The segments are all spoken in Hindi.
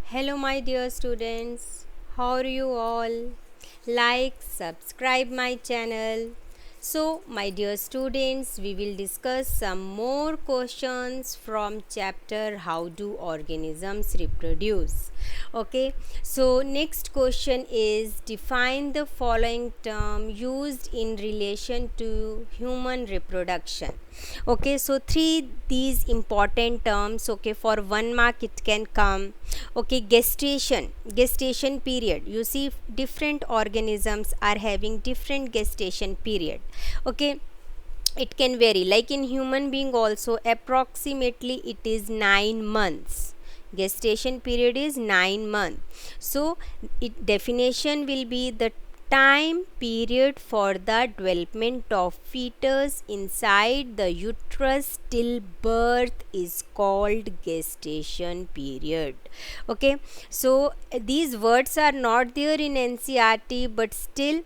Hello, my dear students. How are you all? Like, subscribe my channel. So, my dear students, we will discuss some more questions from chapter How do organisms reproduce? Okay, so next question is define the following term used in relation to human reproduction. Okay, so three these important terms. Okay, for 1 mark it can come. Okay, gestation period. You see, different organisms are having different gestation period. Okay, it can vary, like in human being also approximately it is 9 months. Gestation period is 9 months. So it definition will be the time period for the development of fetus inside the uterus till birth is called gestation period. Okay, so these words are not there in NCERT, but still,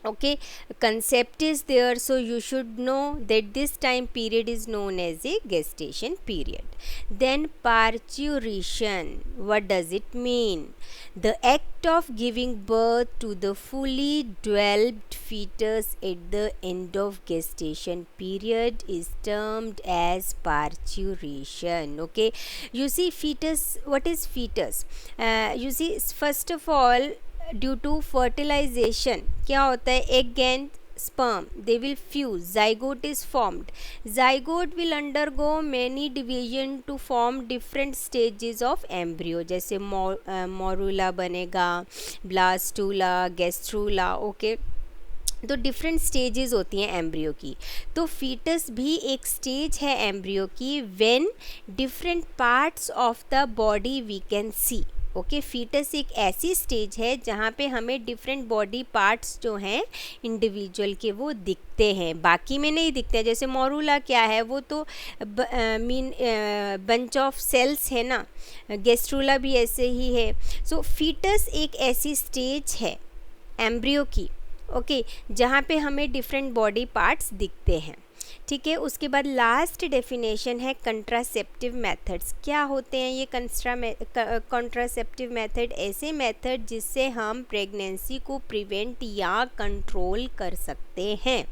okay, concept is there, so you should know that this time period is known as a gestation period. Then parturition, what does it mean? The act of giving birth to the fully developed fetus at the end of gestation period is termed as parturition. Okay, you see, fetus, what is fetus? You see, first of all, due to fertilisation क्या होता है, egg and sperm they will fuse, zygote is formed. Zygote will undergo many division to form different stages of embryo, जैसे morula बनेगा, blastula, gastrula. ओके, तो डिफरेंट स्टेजेस होती हैं एम्ब्रियो की. तो फीटस भी एक स्टेज है एम्ब्रियो की, when different parts of the body we can see. Okay, foetus एक ऐसी स्टेज है जहाँ पे हमें डिफरेंट बॉडी पार्ट्स जो हैं इंडिविजुअल के वो दिखते हैं, बाकी में नहीं दिखते हैं. जैसे मोरूला क्या है, वो तो बंच ऑफ सेल्स है ना. गेस्ट्रूला भी ऐसे ही है. सो फीटस एक ऐसी स्टेज है एम्ब्रियो की, ओके, जहाँ पे हमें डिफरेंट बॉडी पार्ट्स दिखते हैं. ठीक है, उसके बाद लास्ट डेफिनेशन है कंट्रासेप्टिव मेथड्स. क्या होते हैं ये कंट्रासेप्टिव मेथड? ऐसे मेथड जिससे हम प्रेगनेंसी को प्रिवेंट या कंट्रोल कर सकते हैं.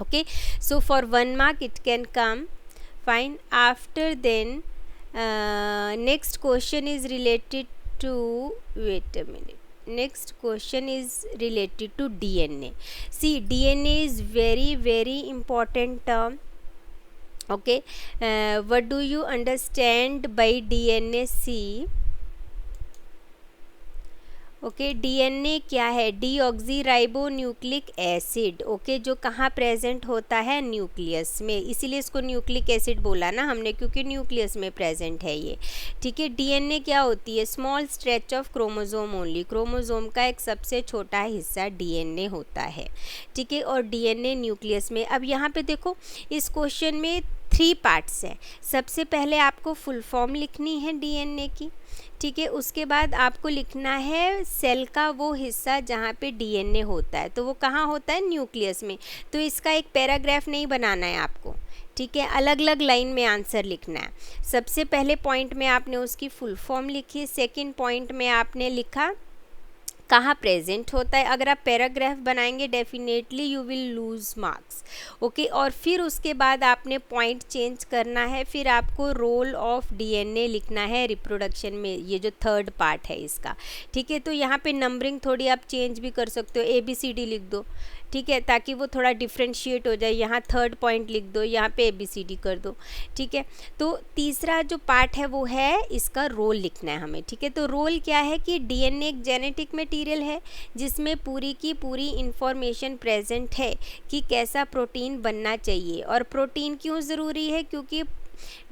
Okay, so for 1 mark it can come. Fine. After then next question is related to, wait a minute, next question is related to DNA. See, DNA is very important term. Okay, what do you understand by DNA? See, okay, DNA क्या है? Deoxyribo nucleic acid. ओके, जो कहाँ प्रेजेंट होता है? न्यूक्लियस में. इसीलिए इसको न्यूक्लिक एसिड बोला ना हमने, क्योंकि न्यूक्लियस में प्रेजेंट है ये. ठीक है, डीएनए क्या होती है? Small stretch of chromosome only. Chromosome का एक सबसे छोटा हिस्सा डीएनए होता है. ठीक है, और डीएनए न्यूक्लियस में. अब यहाँ पे देखो, इस क्वेश्चन में 3 पार्ट्स हैं. सबसे पहले आपको फुल फॉर्म लिखनी है डीएनए की. ठीक है, उसके बाद आपको लिखना है सेल का वो हिस्सा जहाँ पे डीएनए होता है. तो वो कहाँ होता है? न्यूक्लियस में. तो इसका एक पैराग्राफ नहीं बनाना है आपको. ठीक है, अलग अलग लाइन में आंसर लिखना है. सबसे पहले पॉइंट में आपने उसकी फुल फॉर्म लिखी, सेकंड पॉइंट में आपने लिखा कहाँ प्रेजेंट होता है. अगर आप पैराग्राफ बनाएंगे definitely you will lose marks. Okay, और फिर उसके बाद आपने पॉइंट चेंज करना है. फिर आपको रोल ऑफ डीएनए लिखना है रिप्रोडक्शन में, ये जो थर्ड पार्ट है इसका. ठीक है, तो यहाँ पे नंबरिंग थोड़ी आप चेंज भी कर सकते हो, ABCD लिख दो. ठीक है, ताकि वो थोड़ा डिफ्रेंशिएट हो जाए. यहाँ थर्ड पॉइंट लिख दो, यहाँ पे ABCD कर दो. ठीक है, तो तीसरा जो पार्ट है वो है इसका रोल लिखना है हमें. ठीक है, तो रोल क्या है कि डीएनए एक जेनेटिक मटेरियल है जिसमें पूरी की पूरी इंफॉर्मेशन प्रेजेंट है कि कैसा प्रोटीन बनना चाहिए. और प्रोटीन क्यों ज़रूरी है? क्योंकि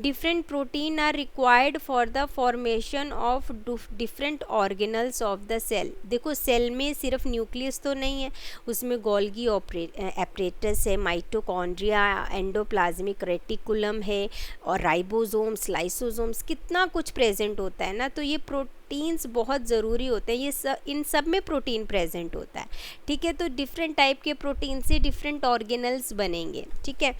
different protein are required for the formation of different organelles of the cell. देखो, सेल में सिर्फ न्यूक्लियस तो नहीं है, उसमें गोल्गी एपरेटस है, माइटोकॉन्ड्रिया, एंडोप्लाज्मिक रेटिकुलम है, और राइबोसोम्स, लाइसोसोम्स, कितना कुछ प्रेजेंट होता है ना. तो ये प्रोटीन्स बहुत ज़रूरी होते हैं. ये इन सब में प्रोटीन प्रेजेंट होता है. ठीक है, तो डिफरेंट टाइप के प्रोटीन से डिफरेंट ऑर्गेनल्स बनेंगे. ठीक है,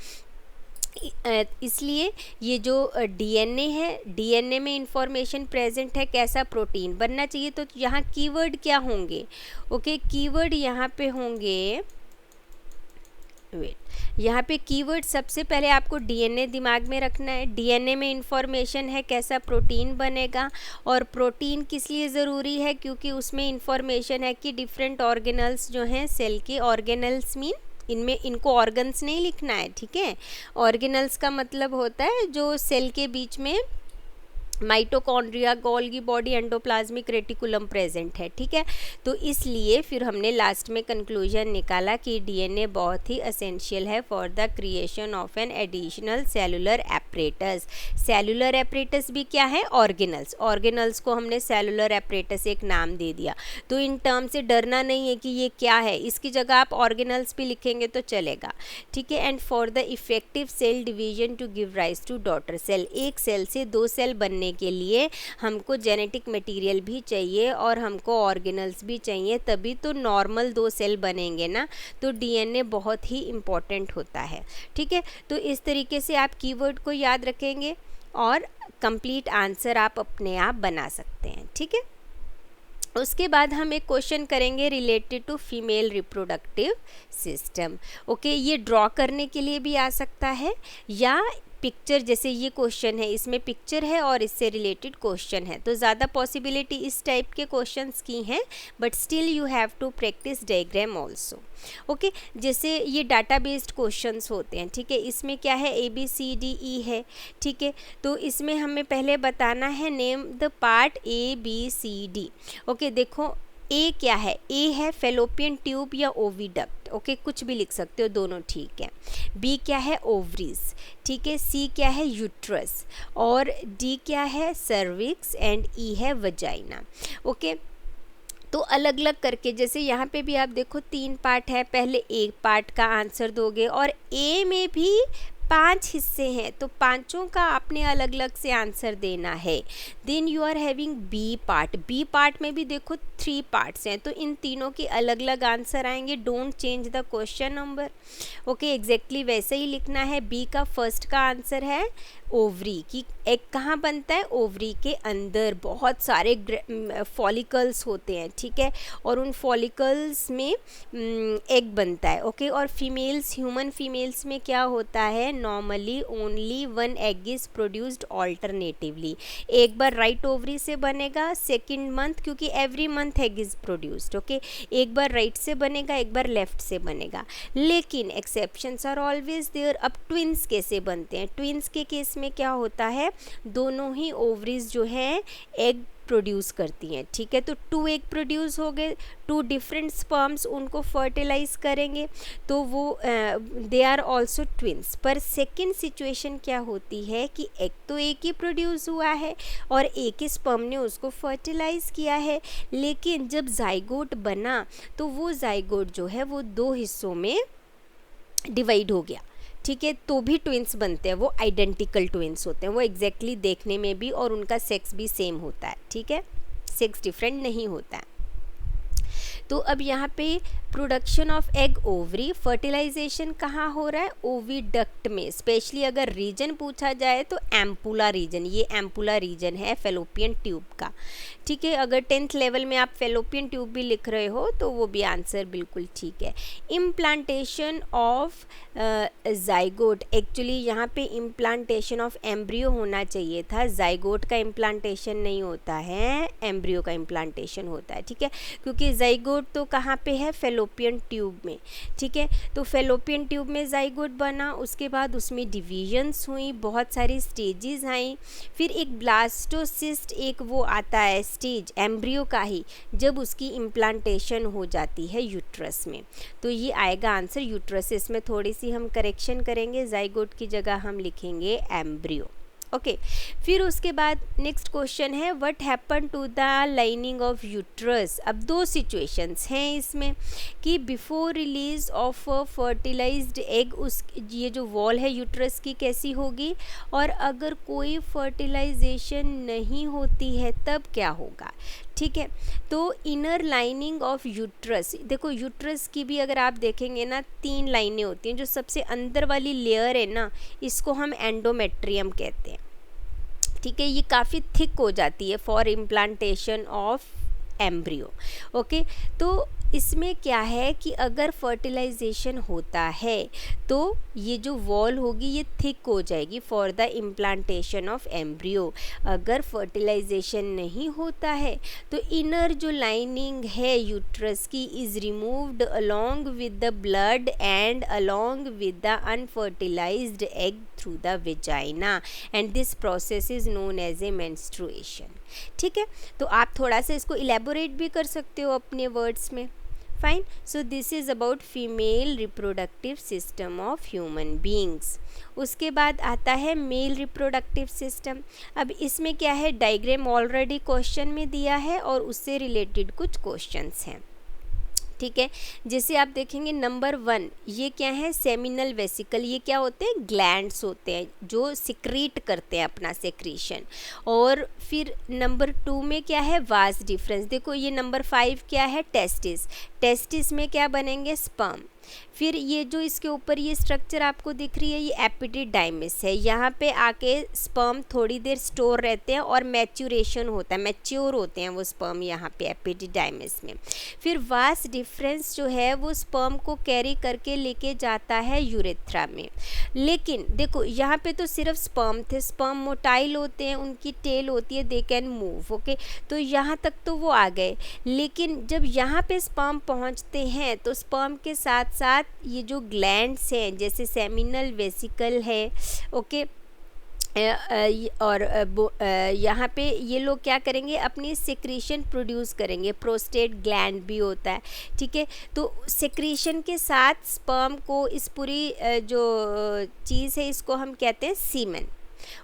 इसलिए ये जो डीएनए है, डीएनए में इंफॉर्मेशन प्रेजेंट है कैसा प्रोटीन बनना चाहिए। तो यहाँ कीवर्ड क्या होंगे, ओके कीवर्ड यहाँ पे होंगे, वेट, यहाँ पे कीवर्ड सबसे पहले आपको डीएनए दिमाग में रखना है। डीएनए में इंफॉर्मेशन है कैसा प्रोटीन बनेगा, और प्रोटीन किस लिए ज़रूरी है, क्योंकि उसमें इंफॉर्मेशन है कि डिफरेंट ऑर्गेनल्स जो हैं सेल के, ऑर्गेनल्स मीन इनमें इनको ऑर्गन्स नहीं लिखना है, ठीक है। ऑर्गेनल्स का मतलब होता है जो सेल के बीच में mitochondria, Golgi body, endoplasmic reticulum present है, ठीक है। तो इसलिए फिर हमने लास्ट में कंक्लूजन निकाला कि डीएनए बहुत ही असेंशियल है for the creation of an additional cellular apparatus. Cellular apparatus भी क्या है, ऑर्गेनल्स, ऑर्गेनल्स को हमने सेलुलर एपरेटस एक नाम दे दिया। तो इन टर्म से डरना नहीं है कि ये क्या है, इसकी जगह आप ऑर्गेनल्स भी लिखेंगे तो चलेगा, ठीक है। And for the effective cell division to give rise to daughter cell, एक सेल से दो सेल बनने के लिए हमको जेनेटिक मटेरियल भी चाहिए और हमको ऑर्गेनल्स भी चाहिए, तभी तो नॉर्मल दो सेल बनेंगे ना। तो डीएनए बहुत ही इम्पॉर्टेंट होता है, ठीक है। तो इस तरीके से आप कीवर्ड को याद रखेंगे और कंप्लीट आंसर आप अपने आप बना सकते हैं, ठीक है। उसके बाद हम एक क्वेश्चन करेंगे related to female reproductive system, okay. ये ड्रॉ करने के लिए भी आ सकता है या पिक्चर, जैसे ये क्वेश्चन है इसमें पिक्चर है और इससे रिलेटेड क्वेश्चन है, तो ज़्यादा पॉसिबिलिटी इस टाइप के क्वेश्चंस की हैं, but still you have to practise diagram also, okay. जैसे ये डाटा बेस्ड क्वेश्चंस होते हैं, ठीक है। इसमें क्या है, ABCDE है, ठीक है। तो इसमें हमें पहले बताना है name the part ABCD, okay. देखो ए क्या है, ए है फेलोपियन ट्यूब या ओविडक्ट, ओके, कुछ भी लिख सकते हो, दोनों ठीक है। बी क्या है, ओवरीज, ठीक है। सी क्या है, यूट्रस, और डी क्या है, सर्विक्स, एंड ई है वजाइना, ओके। तो अलग अलग करके, जैसे यहाँ पे भी आप देखो 3 पार्ट है, पहले एक पार्ट का आंसर दोगे, और ए में भी 5 हिस्से हैं, तो पांचों का आपने अलग अलग से आंसर देना है। Then you are having B part, B part में भी देखो 3 पार्ट्स हैं, तो इन तीनों के अलग अलग आंसर आएंगे। Don't change the question number, okay, exactly वैसे ही लिखना है। बी का फर्स्ट का आंसर है ओवरी, की एग कहाँ बनता है, ओवरी के अंदर बहुत सारे फॉलिकल्स होते हैं, ठीक है, और उन फॉलिकल्स में एग बनता है, ओके। और फीमेल्स, ह्यूमन फीमेल्स में क्या होता है, normally only 1 egg is produced alternatively. एक बार राइट ओवरी से बनेगा सेकेंड मंथ, क्योंकि every month egg is produced, okay. एक बार राइट से बनेगा, एक बार लेफ्ट से बनेगा, लेकिन एक्सेप्शंस आर ऑलवेज देयर। अब ट्विंस कैसे बनते हैं, ट्विंस के केस में क्या होता है, दोनों ही ओवरीज जो हैं एग प्रोड्यूस करती हैं, ठीक है। तो 2 एग प्रोड्यूस हो गए, 2 डिफरेंट स्पर्म्स उनको फर्टिलाइज करेंगे, तो वो दे आर ऑल्सो ट्विंस। पर सेकेंड सिचुएशन क्या होती है कि एग तो एक ही प्रोड्यूस हुआ है और एक ही स्पर्म ने उसको फर्टिलाइज किया है, लेकिन जब जाइगोट बना तो वो जाइगोट जो है वो 2 हिस्सों में डिवाइड हो गया, ठीक है। तो भी ट्विंस बनते हैं, वो आइडेंटिकल ट्विंस होते हैं, वो एग्जैक्टली देखने में भी और उनका सेक्स भी सेम होता है, ठीक है, सेक्स डिफरेंट नहीं होता है। तो अब यहाँ पे production of egg ovary, fertilisation कहाँ हो रहा है, ओविडक्ट में। स्पेशली अगर रीजन पूछा जाए तो एम्पुला रीजन, ये एम्पुला रीजन है फेलोपियन ट्यूब का, ठीक है। अगर 10th लेवल में आप फेलोपियन ट्यूब भी लिख रहे हो तो वो भी आंसर बिल्कुल ठीक है। इम्प्लांटेशन ऑफ जाइगोट, एक्चुअली यहाँ पे इम्प्लांटेशन ऑफ एम्ब्रियो होना चाहिए था, जाइगोट का इम्प्लांटेशन नहीं होता है, एम्ब्रियो का इम्प्लांटेशन होता है, ठीक है। क्योंकि जाइगोट तो कहाँ पे है, फेलोपियन ट्यूब में, ठीक है। तो फेलोपियन ट्यूब में जाइगोट बना, उसके बाद उसमें डिवीजन्स हुई, बहुत सारी स्टेजेस आई, फिर एक ब्लास्टोसिस्ट, एक वो आता है स्टेज एम्ब्रियो का ही, जब उसकी इम्प्लांटेशन हो जाती है यूट्रस में, तो ये आएगा आंसर यूट्रस। इसमें थोड़ी सी हम करेक्शन करेंगे, जाइगोट की जगह हम लिखेंगे एम्ब्रियो, ओके। फिर उसके बाद नेक्स्ट क्वेश्चन है what happen to the lining of uterus. अब 2 सिचुएशंस हैं इसमें कि before release of fertilized egg, उस ये जो वॉल है यूट्रस की कैसी होगी, और अगर कोई फर्टिलाइजेशन नहीं होती है तब क्या होगा, ठीक है। तो इनर लाइनिंग ऑफ यूट्रस, देखो यूट्रस की भी अगर आप देखेंगे ना 3 लाइनें होती हैं। जो सबसे अंदर वाली लेयर है ना, इसको हम एंडोमेट्रियम कहते हैं, ठीक है। ये काफ़ी थिक हो जाती है for implantation of embryo. Okay, तो इसमें क्या है कि अगर फर्टिलाइजेशन होता है तो ये जो वॉल होगी ये थिक हो जाएगी for the implantation of embryo. अगर फर्टिलाइजेशन नहीं होता है तो इनर जो लाइनिंग है यूट्रस की is removed along with the blood and along with the unfertilized egg through the vagina, and this process is known as a menstruation. ठीक है, तो आप थोड़ा सा इसको इलेबोरेट भी कर सकते हो अपने वर्ड्स में। Fine, so this is about female reproductive system of human beings. उसके बाद आता है मेल रिप्रोडक्टिव सिस्टम। अब इसमें क्या है, डायग्राम ऑलरेडी क्वेश्चन में दिया है और उससे रिलेटेड कुछ क्वेश्चंस हैं, ठीक है। जैसे आप देखेंगे नंबर 1, ये क्या है, सेमिनल वेसिकल। ये क्या होते हैं, ग्लैंड्स होते हैं जो सिक्रीट करते हैं अपना सेक्रीशन। और फिर नंबर 2 में क्या है, वास डिफरेंस। देखो ये नंबर 5 क्या है, टेस्टिस। टेस्टिस में क्या बनेंगे, स्पर्म। फिर ये जो इसके ऊपर ये स्ट्रक्चर आपको दिख रही है, ये एपिडिडाइमिस है। यहाँ पे आके स्पर्म थोड़ी देर स्टोर रहते हैं और मैच्योरेशन होता है, मैच्योर होते हैं वो स्पर्म यहाँ पे एपिडिडाइमिस में। फिर वास डिफरेंस जो है वो स्पर्म को कैरी करके लेके जाता है यूरेथ्रा में। लेकिन देखो यहाँ पे तो सिर्फ स्पर्म थे, स्पर्म मोटाइल होते हैं, उनकी टेल होती है, दे कैन मूव। ओके, तो यहाँ तक तो वो आ गए। लेकिन जब यहाँ पे स्पर्म पहुँचते हैं तो स्पर्म के साथ साथ ये जो ग्लैंड्स हैं, जैसे सेमिनल वेसिकल है, ओके, और यहाँ पे ये लोग क्या करेंगे, अपनी सेक्रीशन प्रोड्यूस करेंगे। प्रोस्टेट ग्लैंड भी होता है, ठीक है। तो सेक्रीशन के साथ स्पर्म को, इस पूरी जो चीज़ है इसको हम कहते हैं सीमेन।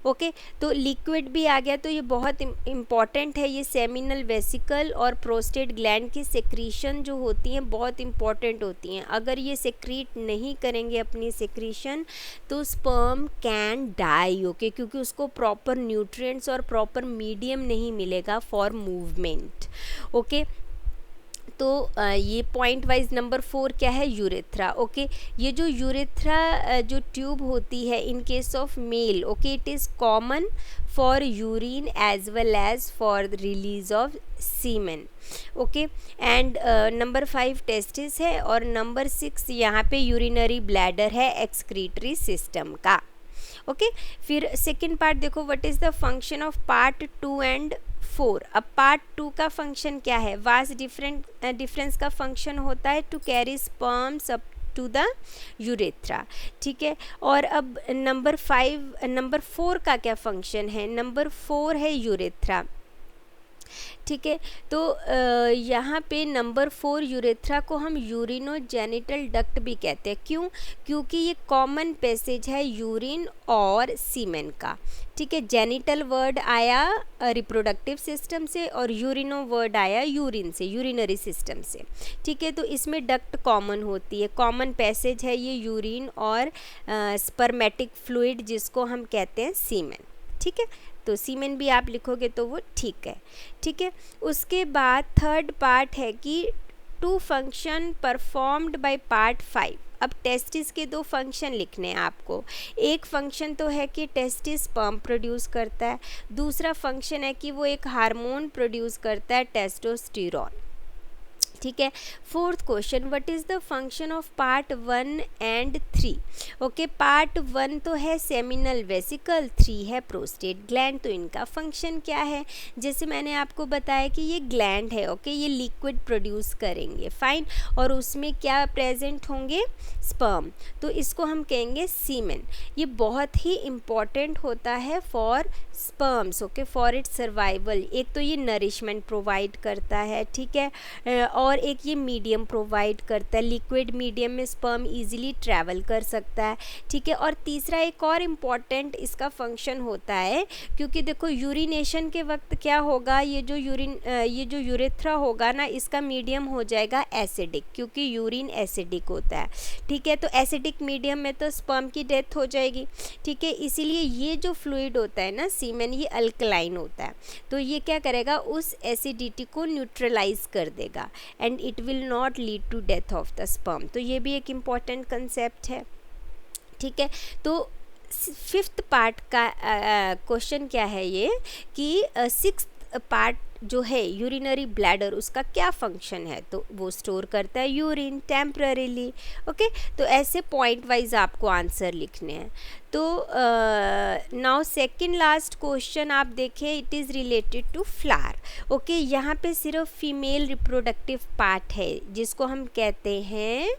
ओके, तो लिक्विड भी आ गया। तो ये बहुत इम्पॉर्टेंट है, ये सेमिनल वेसिकल और प्रोस्टेट ग्लैंड की सेक्रीशन जो होती हैं बहुत इम्पॉर्टेंट होती हैं। अगर ये सेक्रीट नहीं करेंगे अपनी सेक्रीशन तो स्पर्म कैन डाई, ओके, क्योंकि उसको प्रॉपर न्यूट्रिएंट्स और प्रॉपर मीडियम नहीं मिलेगा फॉर मूवमेंट। ओके, तो ये पॉइंट वाइज नंबर 4 क्या है, यूरेथ्रा। ओके, ये जो यूरेथ्रा जो ट्यूब होती है in case of male, okay, it is common for urine as well as for release of semen. Okay, and number 5 testis है और नंबर 6 यहाँ पे यूरिनरी ब्लैडर है एक्सक्रीटरी सिस्टम का। ओके, फिर सेकेंड पार्ट देखो, what is the function of part 2 and 4। अब पार्ट 2 का फंक्शन क्या है, वास डिफरेंस का फंक्शन होता है to carry sperms up to the urethra, ठीक है। और अब नंबर 4 का क्या फंक्शन है, नंबर 4 है यूरेथ्रा, ठीक है। तो यहाँ पे नंबर 4 यूरेथ्रा को हम यूरिनोजेनिटल डक्ट भी कहते हैं। क्यों, क्योंकि ये कॉमन पैसेज है यूरिन और सीमेन का, ठीक है। जेनिटल वर्ड आया रिप्रोडक्टिव सिस्टम से और यूरिनो वर्ड आया यूरिन से, यूरिनरी सिस्टम से, ठीक है। तो इसमें डक्ट कॉमन होती है, कॉमन पैसेज है ये यूरिन और स्पर्मेटिक फ्लूइड जिसको हम कहते हैं सीमेन, ठीक है। तो सीमेन भी आप लिखोगे तो वो ठीक है, ठीक है। उसके बाद थर्ड पार्ट है कि to function performed by part 5। अब टेस्टिस के 2 फंक्शन लिखने हैं आपको। एक फंक्शन तो है कि टेस्टिस स्पर्म प्रोड्यूस करता है, दूसरा फंक्शन है कि वो एक हार्मोन प्रोड्यूस करता है, टेस्टोस्टेरोन, ठीक है। Fourth question, what is the function of part 1 and 3। Okay, part 1 तो है सेमिनल वेसिकल, 3 है प्रोस्टेट ग्लैंड। तो इनका फंक्शन क्या है, जैसे मैंने आपको बताया कि ये ग्लैंड है, ओके, ये लिक्विड प्रोड्यूस करेंगे, फाइन, और उसमें क्या प्रेजेंट होंगे, स्पर्म। तो इसको हम कहेंगे सीमेन। ये बहुत ही इम्पॉर्टेंट होता है for sperms, okay, for its survival. एक तो ये नरिशमेंट प्रोवाइड करता है, ठीक है, और और एक ये मीडियम प्रोवाइड करता है, लिक्विड मीडियम में स्पर्म इजीली ट्रैवल कर सकता है, ठीक है। और तीसरा एक और इम्पॉर्टेंट इसका फंक्शन होता है, क्योंकि देखो यूरिनेशन के वक्त क्या होगा, ये जो यूरेथ्रा होगा ना, इसका मीडियम हो जाएगा एसिडिक, क्योंकि यूरिन एसिडिक होता है, ठीक है। तो एसिडिक मीडियम में तो स्पर्म की डेथ हो जाएगी, ठीक है। इसीलिए ये जो फ्लूइड होता है ना सीमेन, ये अल्कलाइन होता है, तो ये क्या करेगा, उस एसिडिटी को न्यूट्रलाइज कर देगा and it will not lead to death of the sperm. तो ये भी एक इम्पॉर्टेंट कंसेप्ट है, ठीक है। तो फिफ्थ पार्ट का क्वेश्चन क्या है ये कि सिक्स्थ पार्ट जो है यूरिनरी ब्लैडर, उसका क्या फंक्शन है, तो वो स्टोर करता है यूरिन टेम्पररीली, ओके। तो ऐसे पॉइंट वाइज आपको आंसर लिखने हैं। तो नाउ सेकंड लास्ट क्वेश्चन आप देखें, it is related to flower, okay. यहाँ पे सिर्फ फीमेल रिप्रोडक्टिव पार्ट है जिसको हम कहते हैं,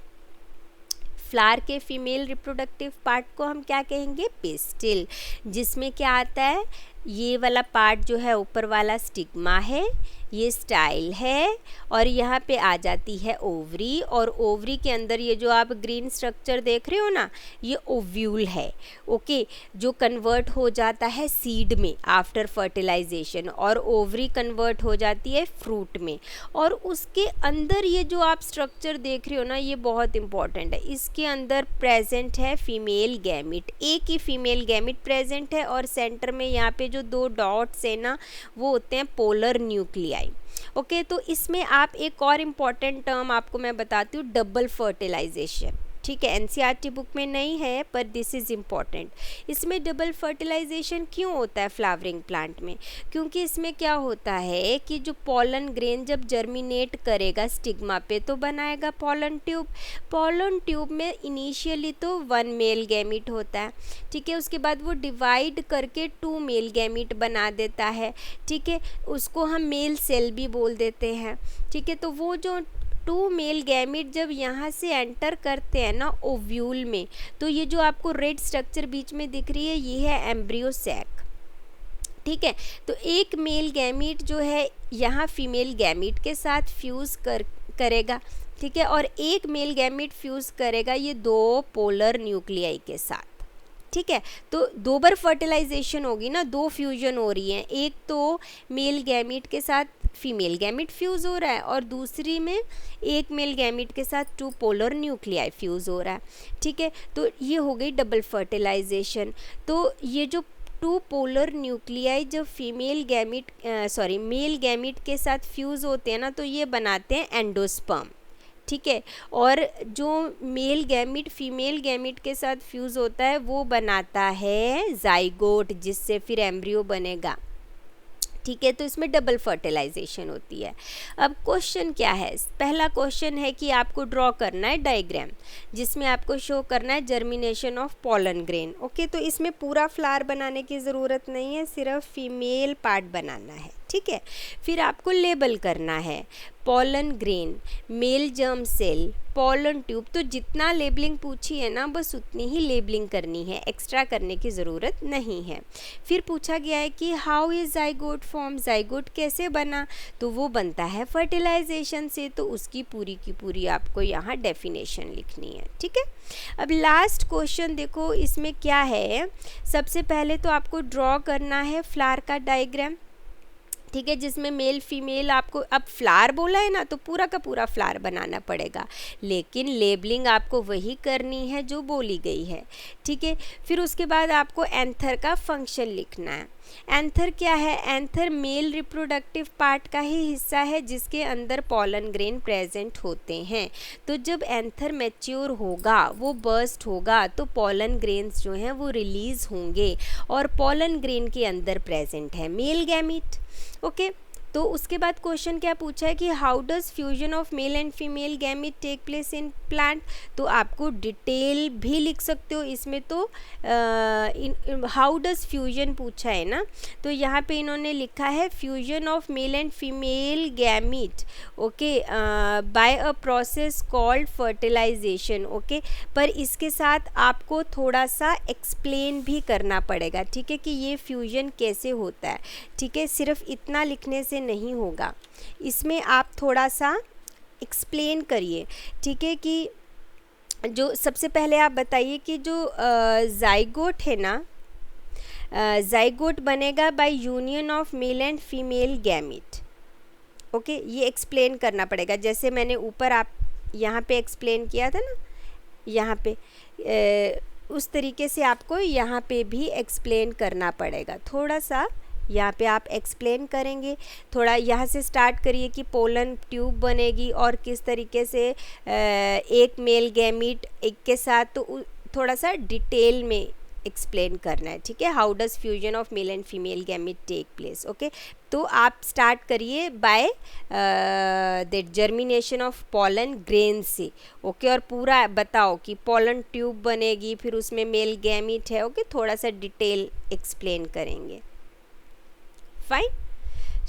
फ्लावर के फीमेल रिप्रोडक्टिव पार्ट को हम क्या कहेंगे, पिस्टिल, जिसमें क्या आता है, ये वाला पार्ट जो है ऊपर वाला स्टिग्मा है, ये स्टाइल है, और यहाँ पे आ जाती है ओवरी, और ओवरी के अंदर ये जो आप ग्रीन स्ट्रक्चर देख रहे हो ना, ये ओव्यूल है, ओके, जो कन्वर्ट हो जाता है सीड में आफ्टर फर्टिलाइजेशन, और ओवरी कन्वर्ट हो जाती है फ्रूट में। और उसके अंदर ये जो आप स्ट्रक्चर देख रहे हो ना, ये बहुत इंपॉर्टेंट है, इसके अंदर प्रेजेंट है फीमेल गैमिट, एक ही फीमेल गैमिट प्रेजेंट है, और सेंटर में यहाँ पे जो दो डॉट्स है ना, वो होते हैं पोलर न्यूक्लियाई, ओके। तो इसमें आप एक और इम्पॉर्टेंट टर्म आपको मैं बताती हूँ, डबल फर्टिलाइजेशन, ठीक है। एनसीईआरटी बुक में नहीं है पर दिस इज़ इम्पॉर्टेंट। इसमें डबल फर्टिलाइजेशन क्यों होता है फ्लावरिंग प्लांट में, क्योंकि इसमें क्या होता है कि जो पॉलन ग्रेन जब जर्मिनेट करेगा स्टिग्मा पे, तो बनाएगा पॉलन ट्यूब। पॉलन ट्यूब में इनिशियली तो 1 मेल गैमीट होता है, ठीक है, उसके बाद वो डिवाइड करके 2 मेल गैमीट बना देता है, ठीक है, उसको हम मेल सेल भी बोल देते हैं, ठीक है। तो वो जो 2 मेल गैमिट जब यहाँ से एंटर करते हैं ना ओव्यूल में, तो ये जो आपको रेड स्ट्रक्चर बीच में दिख रही है, ये है एम्ब्रियो सैक, ठीक है। तो एक मेल गैमिट जो है यहाँ फीमेल गैमिट के साथ फ्यूज़ करेगा, ठीक है, और एक मेल गैमिट फ्यूज़ करेगा ये 2 पोलर न्यूक्लियाई के साथ, ठीक है। तो 2 बार फर्टिलाइजेशन होगी ना, 2 फ्यूजन हो रही हैं, एक तो मेल गैमिट के साथ फीमेल गैमिट फ्यूज़ हो रहा है, और दूसरी में एक मेल गैमिट के साथ 2 पोलर न्यूक्लियाई फ्यूज़ हो रहा है, ठीक है। तो ये हो गई डबल फर्टिलाइजेशन। तो ये जो 2 पोलर न्यूक्लियाई जब मेल गैमिट के साथ फ्यूज़ होते हैं ना, तो ये बनाते हैं एंडोस्पर्म, ठीक है। और जो मेल गैमिट फीमेल गैमिट के साथ फ्यूज़ होता है वो बनाता है जाइगोट, जिससे फिर एम्ब्रियो बनेगा, ठीक है। तो इसमें डबल फर्टिलाइजेशन होती है। अब क्वेश्चन क्या है, पहला क्वेश्चन है कि आपको ड्रॉ करना है डायग्राम, जिसमें आपको शो करना है germination of pollen grain, okay. तो इसमें पूरा फ्लावर बनाने की ज़रूरत नहीं है, सिर्फ फीमेल पार्ट बनाना है, ठीक है। फिर आपको लेबल करना है, pollen grain, male germ cell, pollen tube. तो जितना लेबलिंग पूछी है ना, बस उतनी ही लेबलिंग करनी है, एक्स्ट्रा करने की ज़रूरत नहीं है। फिर पूछा गया है कि how is zygote form, zygote कैसे बना, तो वो बनता है फर्टिलाइजेशन से, तो उसकी पूरी की पूरी आपको यहाँ डेफिनेशन लिखनी है, ठीक है। अब लास्ट क्वेश्चन देखो, इसमें क्या है, सबसे पहले तो आपको ड्रॉ करना है फ्लावर का डायग्राम, ठीक है, जिसमें मेल फीमेल आपको, अब फ्लावर बोला है ना, तो पूरा का पूरा फ्लावर बनाना पड़ेगा, लेकिन लेबलिंग आपको वही करनी है जो बोली गई है, ठीक है। फिर उसके बाद आपको एंथर का फंक्शन लिखना है। एंथर क्या है, एंथर मेल रिप्रोडक्टिव पार्ट का ही हिस्सा है जिसके अंदर पॉलन ग्रेन प्रेजेंट होते हैं। तो जब एंथर मैच्योर होगा, वो बर्स्ट होगा, तो पॉलन ग्रेन्स जो हैं वो रिलीज होंगे, और पॉलन ग्रेन के अंदर प्रेजेंट है मेल गैमीट, ओके। तो उसके बाद क्वेश्चन क्या पूछा है कि how does fusion of male and female gamete take place in plant, तो आपको डिटेल भी लिख सकते हो इसमें। तो हाउ डज फ्यूजन पूछा है ना, तो यहाँ पे इन्होंने लिखा है fusion of male and female gamete, okay, by a process called fertilization, okay. पर इसके साथ आपको थोड़ा सा एक्सप्लेन भी करना पड़ेगा, ठीक है, कि ये फ्यूजन कैसे होता है, ठीक है। सिर्फ इतना लिखने से नहीं होगा, इसमें आप थोड़ा सा एक्सप्लेन करिए, ठीक है। कि जो सबसे पहले आप बताइए कि जो जाइगोट है ना, जाइगोट बनेगा by union of male and female gamete. Okay, ये एक्सप्लेन करना पड़ेगा। जैसे मैंने ऊपर आप यहाँ पे एक्सप्लेन किया था ना, यहाँ पे उस तरीके से आपको यहाँ पे भी एक्सप्लेन करना पड़ेगा। थोड़ा सा यहाँ पे आप एक्सप्लेन करेंगे, थोड़ा यहाँ से स्टार्ट करिए कि पोलन ट्यूब बनेगी और किस तरीके से एक मेल गैमीट एक के साथ, तो थोड़ा सा डिटेल में एक्सप्लेन करना है, ठीक है। How does fusion of male and female gamete take place. Okay, तो आप स्टार्ट करिए by that germination of pollen grain से। ओके, और पूरा बताओ कि पॉलन ट्यूब बनेगी, फिर उसमें मेल गैमीट है। ओके, थोड़ा सा डिटेल एक्सप्लेन करेंगे। Fine,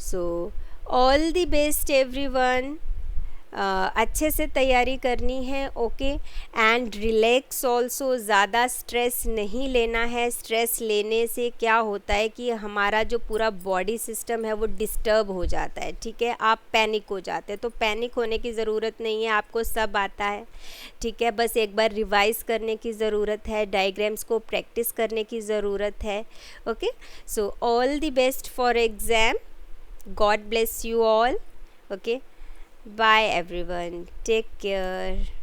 so all the best everyone. अच्छे से तैयारी करनी है। ओके, एंड रिलैक्स ऑल्सो, ज़्यादा स्ट्रेस नहीं लेना है। स्ट्रेस लेने से क्या होता है कि हमारा जो पूरा बॉडी सिस्टम है वो डिस्टर्ब हो जाता है, ठीक है। आप पैनिक हो जाते हैं, तो पैनिक होने की ज़रूरत नहीं है, आपको सब आता है, ठीक है। बस एक बार रिवाइज करने की ज़रूरत है, डायग्राम्स को प्रैक्टिस करने की ज़रूरत है। Okay, so all the best for exam. God bless you all. Okay, bye everyone, take care.